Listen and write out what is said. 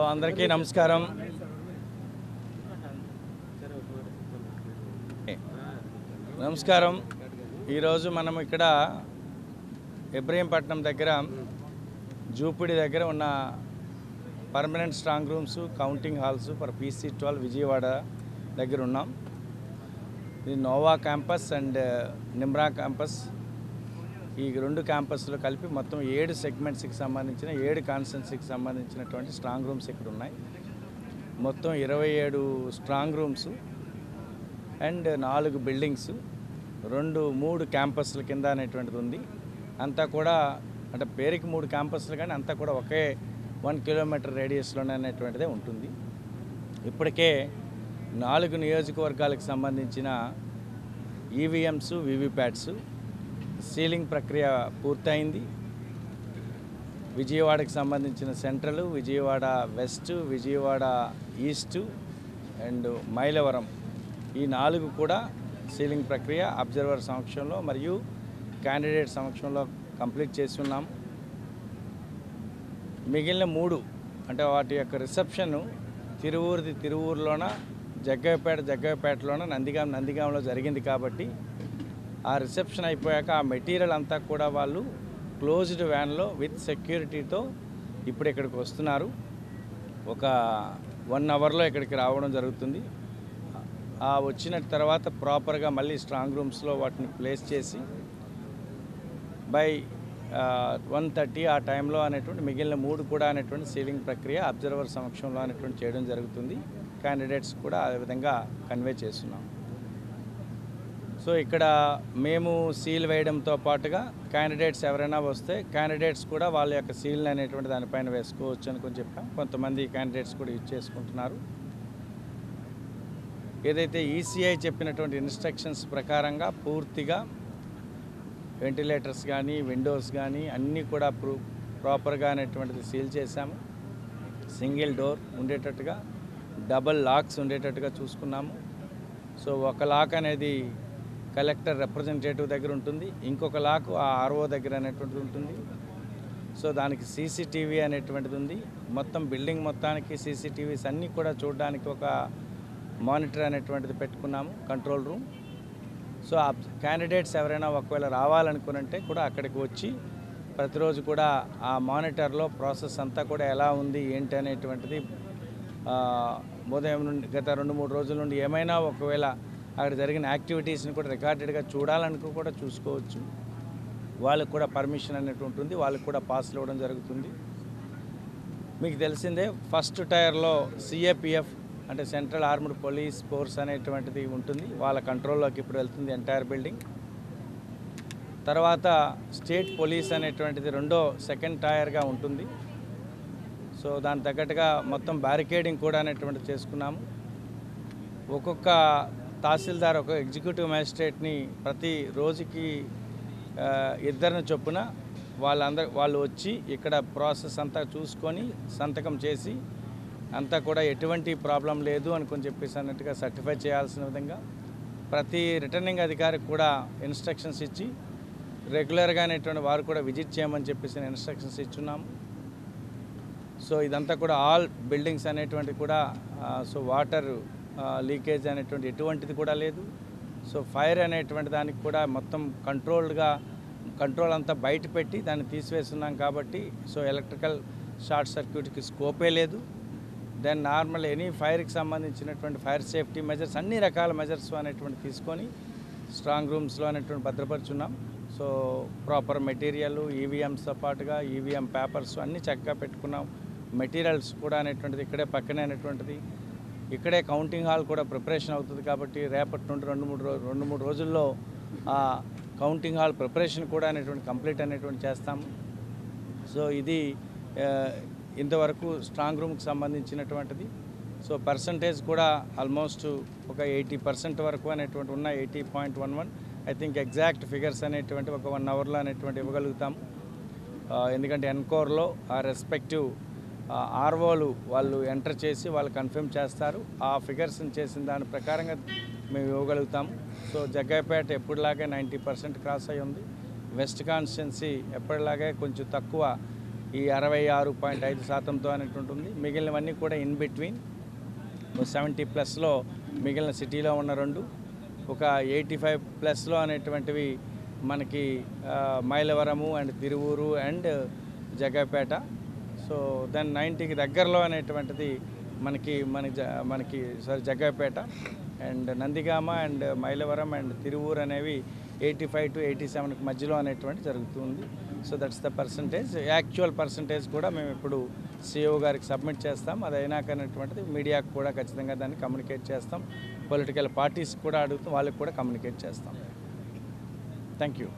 అందరికీ నమస్కారం. ఈరోజు మనం ఇక్కడ ఇబ్రహీంపట్నం దగ్గర జూపిడి దగ్గర ఉన్న permanent strong rooms, counting halls for PC-12 Vijayawada దగ్గర ఉన్నాం. ఇది Nova campus and Nimra campus. ఈ రెండు క్యాంపస్లో కలిపి మొత్తం 7 సెగ్మెంట్స్కి సంబంధించిన 7 కాన్స్టిట్యున్సీకి సంబంధించినటువంటి స్ట్రాంగ్ రూమ్స్ ఇక్కడ ఉన్నాయి. మొత్తం 27 స్ట్రాంగ్ రూమ్స్ అండ్ 4 బిల్డింగ్స్, 3 క్యాంపస్ల కింద అనేటువంటిది ఉంది. అంతా కూడా అంటే పేరుకి 3 క్యాంపస్లు, కానీ అంతా కూడా ఒకే 1 కిలోమీటర్ రేడియస్లోనే అనేటువంటిదే ఉంటుంది. ఇప్పటికే 4 నియోజకవర్గాలకు సంబంధించిన ఈవీఎంస్, వీవీప్యాట్స్ సీలింగ్ ప్రక్రియ పూర్తయింది. విజయవాడకి సంబంధించిన central, Vijayawada west, Vijayawada east and Mylavaram, ఈ 4 కూడా సీలింగ్ ప్రక్రియ అబ్జర్వర్ సమక్షంలో మరియు క్యాండిడేట్ సమక్షంలో కంప్లీట్ చేసి ఉన్నాం. మిగిలిన 3 అంటే వాటి యొక్క రిసెప్షన్ తిరువూరులోన, జగ్గయ్యపేటలోన, నందిగాంలో జరిగింది. కాబట్టి ఆ రిసెప్షన్ అయిపోయాక ఆ మెటీరియల్ అంతా కూడా వాళ్ళు క్లోజ్డ్ వ్యాన్లో విత్ సెక్యూరిటీతో ఇప్పుడు ఇక్కడికి వస్తున్నారు. ఒక 1 అవర్లో ఇక్కడికి రావడం జరుగుతుంది. ఆ వచ్చిన తర్వాత ప్రాపర్గా మళ్ళీ స్ట్రాంగ్ రూమ్స్లో వాటిని ప్లేస్ చేసి బై 1:30 ఆ టైంలో అనేటువంటి మిగిలిన 3 కూడా అనేటువంటి సీలింగ్ ప్రక్రియ అబ్జర్వర్ సమక్షంలో అనేటువంటి చేయడం జరుగుతుంది. క్యాండిడేట్స్ కూడా ఆ విధంగా కన్వే చేస్తున్నాం. సో ఇక్కడ మేము సీల్ వేయడంతో పాటుగా క్యాండిడేట్స్ ఎవరైనా వస్తే క్యాండిడేట్స్ కూడా వాళ్ళ యొక్క సీల్ అనేటువంటి దానిపైన వేసుకోవచ్చు అని చెప్పాం. కొంతమంది క్యాండిడేట్స్ కూడా యూజ్ చేసుకుంటున్నారు. ఏదైతే ఈసీఐ చెప్పినటువంటి ఇన్స్ట్రక్షన్స్ ప్రకారంగా పూర్తిగా వెంటిలేటర్స్ కానీ, విండోస్ కానీ అన్నీ కూడా ప్రాపర్గా అనేటువంటిది సీల్ చేశాము. సింగిల్ డోర్ ఉండేటట్టుగా, డబల్ లాక్స్ ఉండేటట్టుగా చూసుకున్నాము. సో ఒక లాక్ అనేది కలెక్టర్ రిప్రజెంటేటివ్ దగ్గర ఉంటుంది, ఇంకొక లాక్ ఆ ఆర్ఓ దగ్గర అనేటువంటిది ఉంటుంది. సో దానికి సీసీటీవీ అనేటువంటిది ఉంది. మొత్తం బిల్డింగ్ మొత్తానికి సీసీటీవీస్ అన్నీ కూడా చూడడానికి ఒక మానిటర్ అనేటువంటిది పెట్టుకున్నాము, కంట్రోల్ రూమ్. సో ఆ క్యాండిడేట్స్ ఎవరైనా ఒకవేళ రావాలనుకునంటే కూడా అక్కడికి వచ్చి ప్రతిరోజు కూడా ఆ మానిటర్లో ప్రాసెస్ అంతా కూడా ఎలా ఉంది ఏంటి అనేటువంటిది ఉదయం నుండి గత 2-3 రోజుల నుండి ఏమైనా ఒకవేళ అక్కడ జరిగిన యాక్టివిటీస్ని కూడా రికార్డెడ్గా చూడాలనుకో కూడా చూసుకోవచ్చు. వాళ్ళకు కూడా పర్మిషన్ అనేటువంటి ఉంటుంది, వాళ్ళకు కూడా పాస్లు ఇవ్వడం జరుగుతుంది. మీకు తెలిసిందే, ఫస్ట్ టైర్లో సిఏపిఎఫ్ అంటే సెంట్రల్ ఆర్మ్డ్ పోలీస్ ఫోర్స్ అనేటువంటిది ఉంటుంది. వాళ్ళ కంట్రోల్లోకి ఇప్పుడు వెళ్తుంది ఎంటైర్ బిల్డింగ్. తర్వాత స్టేట్ పోలీస్ అనేటువంటిది సెకండ్ టైర్గా ఉంటుంది. సో దాని తగ్గట్టుగా మొత్తం బ్యారికేడింగ్ కూడా అనేటువంటిది చేసుకున్నాము. ఒక్కొక్క తహసీల్దార్ ఒక ఎగ్జిక్యూటివ్ మ్యాజిస్ట్రేట్ని ప్రతి రోజుకి 2 చొప్పున వాళ్ళు వచ్చి ఇక్కడ ప్రాసెస్ అంతా చూసుకొని సంతకం చేసి అంతా కూడా ఎటువంటి ప్రాబ్లం లేదు అని చెప్పేసి అన్నట్టుగా సర్టిఫై చేయాల్సిన విధంగా ప్రతి రిటర్నింగ్ అధికారికి కూడా ఇన్స్ట్రక్షన్స్ ఇచ్చి రెగ్యులర్గా అనేటువంటి వారు కూడా విజిట్ చేయమని చెప్పేసి ఇన్స్ట్రక్షన్స్ ఇచ్చున్నాము. సో ఇదంతా కూడా ఆల్ బిల్డింగ్స్ అనేటువంటి కూడా సో వాటర్ లీకేజ్ అనేటువంటి ఎటువంటిది కూడా లేదు. సో ఫైర్ అనేటువంటి దానికి కూడా మొత్తం కంట్రోల్ అంతా బయట పెట్టి దాన్ని తీసివేస్తున్నాం. కాబట్టి సో ఎలక్ట్రికల్ షార్ట్ సర్క్యూట్కి స్కోపే లేదు. దెన్ నార్మల్ ఎనీ ఫైర్కి సంబంధించినటువంటి ఫైర్ సేఫ్టీ మెజర్స్ అన్ని రకాల మెజర్స్ అనేటువంటి తీసుకొని స్ట్రాంగ్ రూమ్స్లో అనేటువంటి భద్రపరుచున్నాం. సో ప్రాపర్ మెటీరియల్, ఈవీఎంస్తో పాటుగా ఈవీఎం పేపర్స్ అన్నీ చక్కగా పెట్టుకున్నాం. మెటీరియల్స్ కూడా అనేటువంటిది ఇక్కడే పక్కనే అనేటువంటిది, ఇక్కడే కౌంటింగ్ హాల్ కూడా ప్రిపరేషన్ అవుతుంది. కాబట్టి రేపటి నుండి 2-3 రోజుల్లో ఆ కౌంటింగ్ హాల్ ప్రిపరేషన్ కూడా అనేటువంటి కంప్లీట్ అనేటువంటి చేస్తాము. సో ఇది ఇంతవరకు స్ట్రాంగ్ రూమ్కి సంబంధించినటువంటిది. సో పర్సంటేజ్ కూడా ఆల్మోస్ట్ ఒక 80% వరకు అనేటువంటి ఉన్న 80.11. ఐ థింక్ ఎగ్జాక్ట్ ఫిగర్స్ అనేటువంటి ఒక 1 అవర్లో అనేటువంటి ఇవ్వగలుగుతాము. ఎందుకంటే ఎన్కోర్లో ఆ రెస్పెక్టివ్ ఆర్ఓలు వాళ్ళు ఎంటర్ చేసి వాళ్ళు కన్ఫర్మ్ చేస్తారు. ఆ ఫిగర్స్ని చేసిన దాని ప్రకారంగా మేము ఇవ్వగలుగుతాము. సో జగ్గయ్యపేట ఎప్పుడులాగే 90% క్రాస్ అయి ఉంది. వెస్ట్ కాన్స్టిట్యున్సీ ఎప్పటిలాగే కొంచెం తక్కువ ఈ 66.5%తో అనేటువంటి ఉంది. మిగిలినవన్నీ కూడా ఇన్ బిట్వీన్ 70+లో మిగిలిన సిటీలో ఉన్న 2, ఒక 85+లో అనేటువంటివి మనకి Mylavaram and Tiruvuru and Jaggayyapeta. So then 90కి దగ్గరలో అనేటువంటిది మనకి Jaggayyapeta and Nandigama and Mylavaram and Tiruvuru అనేవి 85 to 87కి మధ్యలో అనేటువంటి జరుగుతుంది. So that's the percentage. Actual percentage కూడా మేము ఇప్పుడు సిఇఓ గారికి సబ్మిట్ చేస్తాం. అది అయినాక అనేటువంటిది మీడియాకు కూడా ఖచ్చితంగా దాన్ని కమ్యూనికేట్ చేస్తాం. పొలిటికల్ పార్టీస్ కూడా అడుగుతాం, వాళ్ళకి కూడా కమ్యూనికేట్ చేస్తాం. Thank you.